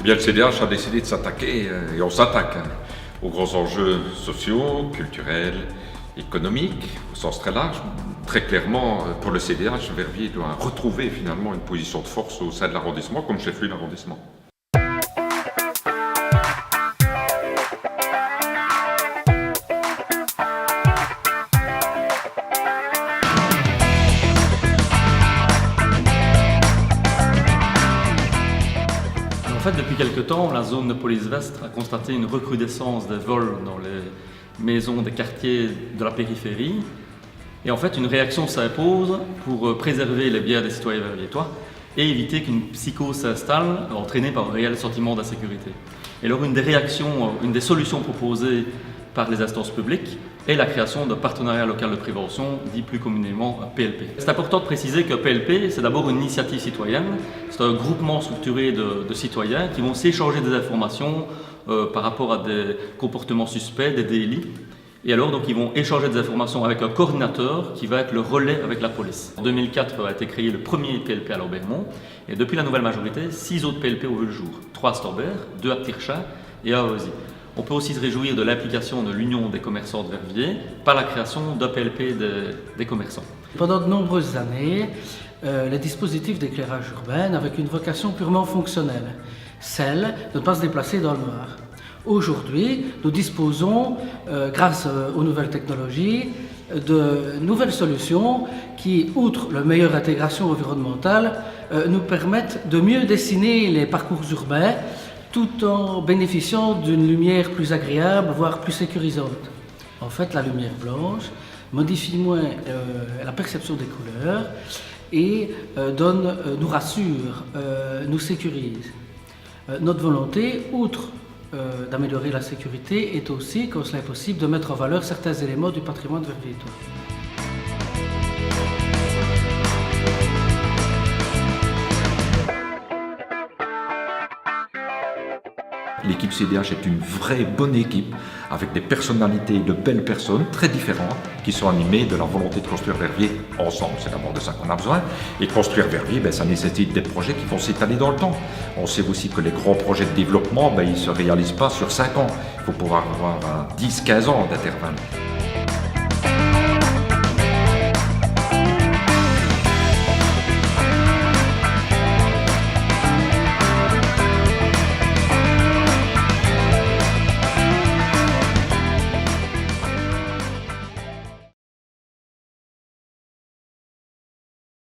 bien, le CDH a décidé de s'attaquer, et on s'attaque, aux grands enjeux sociaux, culturels, économiques, au sens très large. Très clairement, pour le CDH, Verviers doit retrouver finalement une position de force au sein de l'arrondissement, comme chef-lieu de l'arrondissement. En fait, depuis quelque temps, la zone de Police-Vestre a constaté une recrudescence des vols dans les maisons des quartiers de la périphérie. Et en fait, une réaction s'impose pour préserver les biens des citoyens verviétois et éviter qu'une psychose s'installe, entraînée par un réel sentiment d'insécurité. Et alors, une des solutions proposées par les instances publiques est la création d'un partenariat local de prévention, dit plus communément PLP. C'est important de préciser que PLP, c'est d'abord une initiative citoyenne, c'est un groupement structuré de citoyens qui vont s'échanger des informations par rapport à des comportements suspects, des délits. Et alors, donc, ils vont échanger des informations avec un coordinateur qui va être le relais avec la police. En 2004 a été créé le premier PLP à Lorbermont, et depuis la nouvelle majorité, 6 autres PLP ont vu le jour. 3 à Storbert, 2 à Tirchat et 1 à Ozy. On peut aussi se réjouir de l'implication de l'Union des commerçants de Verviers par la création d'un PLP des commerçants. Pendant de nombreuses années, les dispositifs d'éclairage urbain avaient une vocation purement fonctionnelle, celle de ne pas se déplacer dans le noir. Aujourd'hui, nous disposons, grâce aux nouvelles technologies, de nouvelles solutions qui, outre la meilleure intégration environnementale, nous permettent de mieux dessiner les parcours urbains tout en bénéficiant d'une lumière plus agréable, voire plus sécurisante. En fait, la lumière blanche modifie moins la perception des couleurs et nous rassure, nous sécurise. Notre volonté, outre d'améliorer la sécurité, est aussi, quand cela est possible, de mettre en valeur certains éléments du patrimoine verviétois. L'équipe CDH est une vraie bonne équipe avec des personnalités, de belles personnes très différentes qui sont animées de la volonté de construire Verviers ensemble. C'est d'abord de ça qu'on a besoin. Et construire Verviers, ça nécessite des projets qui vont s'étaler dans le temps. On sait aussi que les grands projets de développement, ils ne se réalisent pas sur 5 ans. Il faut pouvoir avoir 10-15 ans d'intervalle.